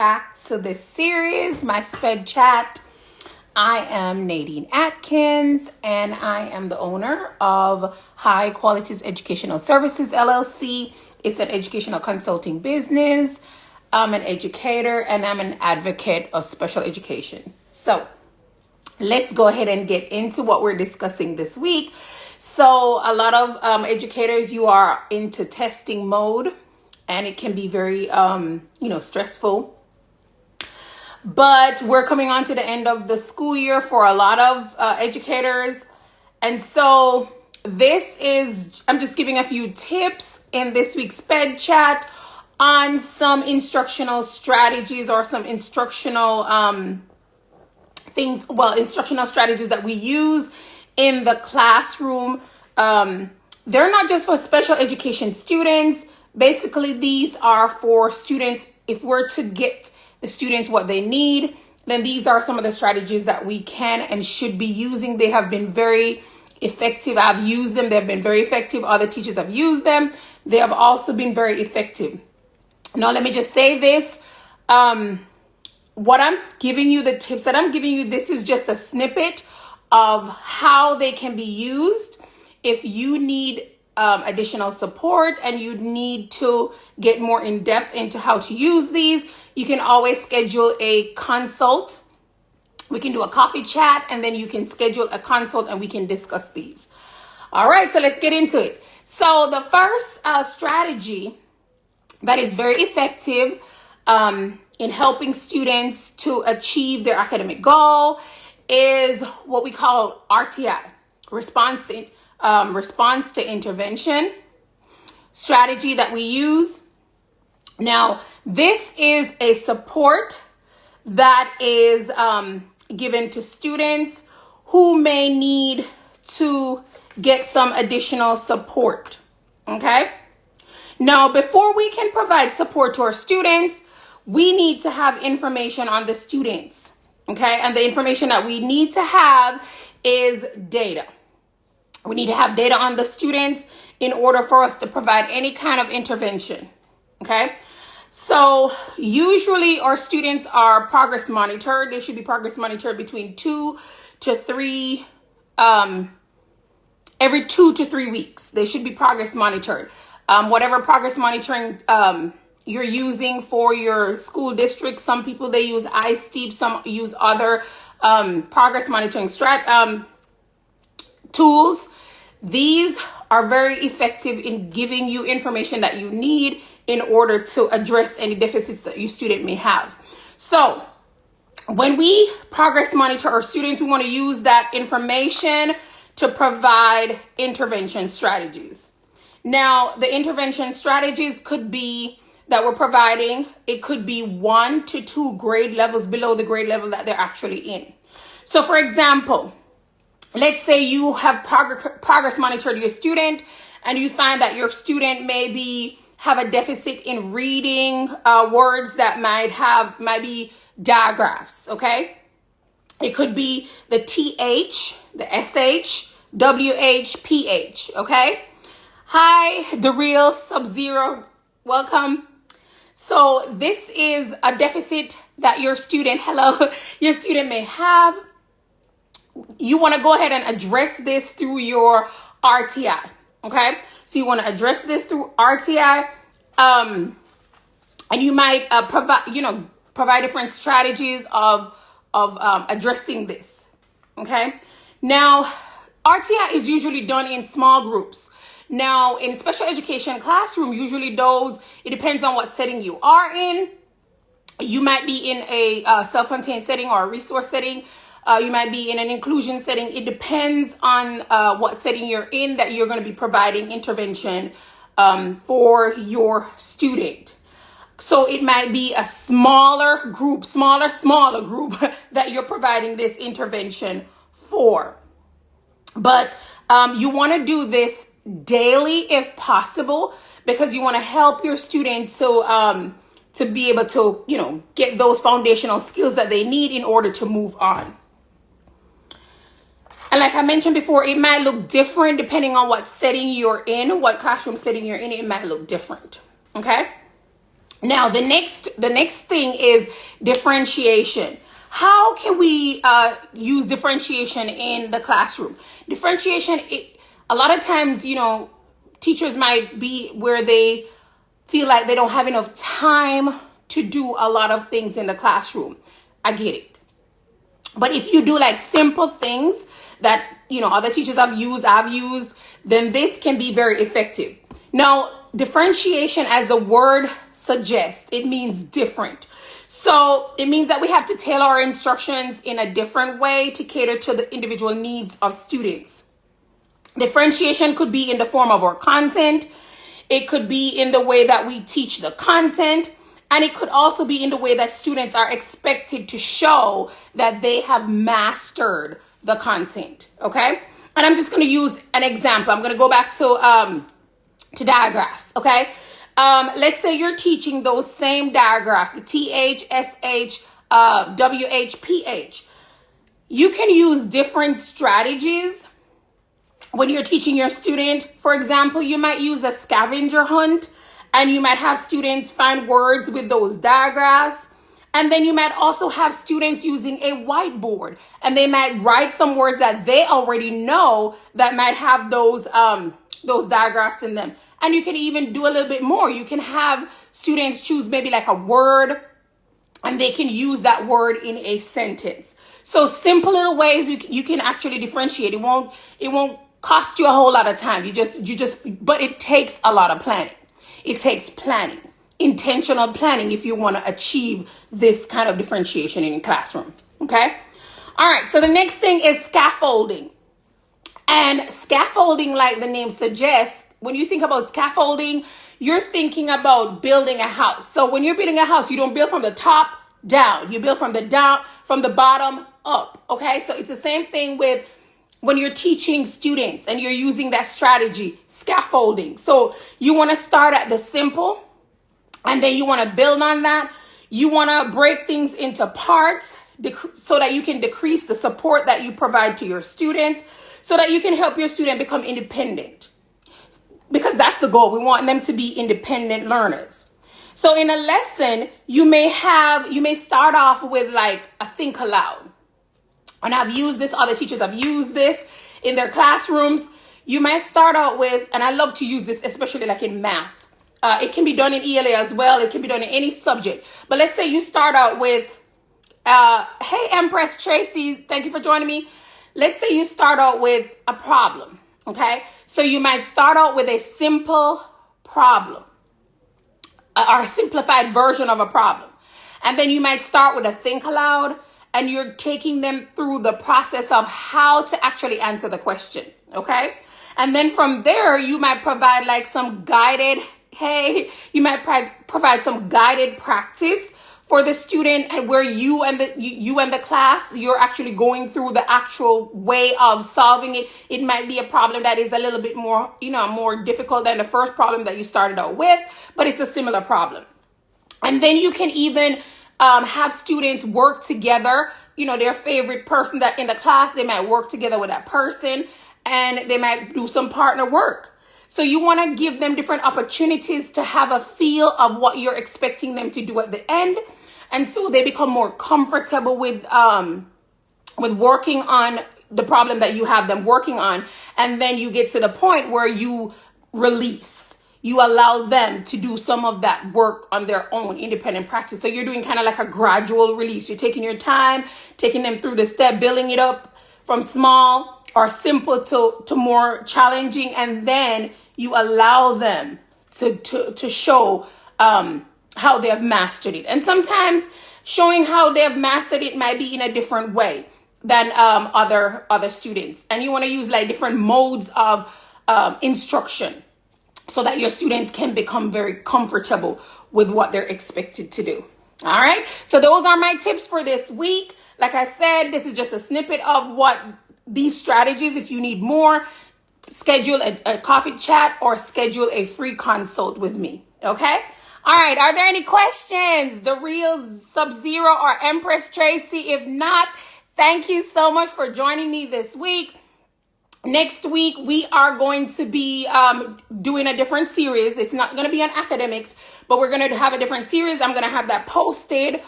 back to this series, my SPEDChat. I am Nadine Atkins, and I am the owner of High Qualities Educational Services, LLC. It's an educational consulting business. I'm an educator, and I'm an advocate of special education. So let's go ahead and get into what we're discussing this week. So a lot of educators, you are into testing mode, and it can be very, stressful. But we're coming on to the end of the school year for a lot of educators. And so I'm just giving a few tips in this week's SPEDChat on some instructional strategies or some instructional instructional strategies that we use in the classroom. They're not just for special education students. Basically, these are for students. If we're to get the students what they need, then these are some of the strategies that we can and should be using. They have been very effective. I've used them. They've been very effective. Other teachers have used them. They have also been very effective. Now, let me just say this. What I'm giving you, the tips that I'm giving you, this is just a snippet of how they can be used. If you need additional support and you need to get more in depth into how to use these, you can always schedule a consult. We can do a coffee chat, and then you can schedule a consult and we can discuss these. All right, so let's get into it. So the first strategy that is very effective in helping students to achieve their academic goal is what we call RTI, response to intervention strategy that we use. Now, this is a support that is given to students who may need to get some additional support. Okay. Now, before we can provide support to our students, we need to have information on the students. Okay. And the information that we need to have is data. We need to have data on the students in order for us to provide any kind of intervention. Okay. So usually our students are progress monitored. They should be progress monitored between 2 to 3, every 2 to 3 weeks. They should be progress monitored. Whatever progress monitoring you're using for your school district. Some people, they use iSteep, some use other progress monitoring tools. These are very effective in giving you information that you need in order to address any deficits that your student may have. So when we progress monitor our students, we want to use that information to provide intervention strategies. Now, the intervention strategies could be that we're providing, it could be 1 to 2 grade levels below the grade level that they're actually in. So for example, let's say you have progress monitored your student and you find that your student maybe have a deficit in reading words that might be digraphs, okay? It could be the TH, the SH, WH, PH, okay? Hi, the real Sub-Zero, welcome. So this is a deficit that your student may have. You want to go ahead and address this through your RTI, okay? So you want to address this through RTI, and you might provide different strategies of addressing this, okay? Now, RTI is usually done in small groups. Now, in special education classroom, usually it depends on what setting you are in. You might be in a self-contained setting or a resource setting. You might be in an inclusion setting. It depends on what setting you're in that you're going to be providing intervention for your student. So it might be a smaller group that you're providing this intervention for. But you want to do this daily if possible, because you want to help your students to be able to, get those foundational skills that they need in order to move on. And like I mentioned before, it might look different depending on what setting you're in, what classroom setting you're in. It might look different. Okay. Now, the next thing is differentiation. How can we use differentiation in the classroom? Differentiation, a lot of times, teachers might be where they feel like they don't have enough time to do a lot of things in the classroom. I get it. But if you do like simple things that, other teachers I've used, then this can be very effective. Now, differentiation, as the word suggests, it means different. So it means that we have to tailor our instructions in a different way to cater to the individual needs of students. Differentiation could be in the form of our content. It could be in the way that we teach the content. And it could also be in the way that students are expected to show that they have mastered the content. Okay. And I'm just going to use an example. I'm going to go back to diagraphs. Okay. Let's say you're teaching those same diagraphs, the TH, SH, WH, PH. You can use different strategies when you're teaching your student. For example, you might use a scavenger hunt, and you might have students find words with those diagrams. And then you might also have students using a whiteboard, and they might write some words that they already know that might have those diagrams in them. And you can even do a little bit more. You can have students choose maybe like a word, and they can use that word in a sentence. So simple little ways you can actually differentiate. It won't cost you a whole lot of time. But it takes a lot of planning. It takes planning, intentional planning, if you want to achieve this kind of differentiation in your classroom. Okay. All right. So the next thing is scaffolding. And scaffolding, like the name suggests, when you think about scaffolding, you're thinking about building a house. So when you're building a house, you don't build from the top down. You build from the bottom up. Okay. So it's the same thing with when you're teaching students and you're using that strategy, scaffolding. So you want to start at the simple, and then you want to build on that. You want to break things into parts so that you can decrease the support that you provide to your students, so that you can help your student become independent. Because that's the goal. We want them to be independent learners. So in a lesson, you may start off with like a think aloud. And I've used this, other teachers have used this in their classrooms. You might start out with, and I love to use this, especially like in math. It can be done in ELA as well. It can be done in any subject. But let's say you start out with, hey, Empress Tracy, thank you for joining me. Let's say you start out with a problem, okay? So you might start out with a simple problem, or a simplified version of a problem. And then you might start with a think aloud, and you're taking them through the process of how to actually answer the question, okay? And then from there, you might provide like some guided, provide some guided practice for the student, and where you and the class, you're actually going through the actual way of solving it. It might be a problem that is a little bit more, more difficult than the first problem that you started out with, but it's a similar problem. And then you can even have students work together, their favorite person that in the class, they might work together with that person, and they might do some partner work. So you want to give them different opportunities to have a feel of what you're expecting them to do at the end. And so they become more comfortable with working on the problem that you have them working on. And then you get to the point where you release. You allow them to do some of that work on their own independent practice. So you're doing kind of like a gradual release. You're taking your time, taking them through the step, building it up from small or simple to more challenging. And then you allow them to show how they have mastered it. And sometimes showing how they have mastered it might be in a different way than other students. And you want to use like different modes of instruction, so that your students can become very comfortable with what they're expected to do. All right. So those are my tips for this week. Like I said, this is just a snippet of what these strategies. If you need more, schedule a coffee chat or schedule a free consult with me. Okay. All right. Are there any questions? The Real Sub-Zero or Empress Tracy? If not, thank you so much for joining me this week. Next week, we are going to be doing a different series. It's not going to be on academics, but we're going to have a different series. I'm going to have that posted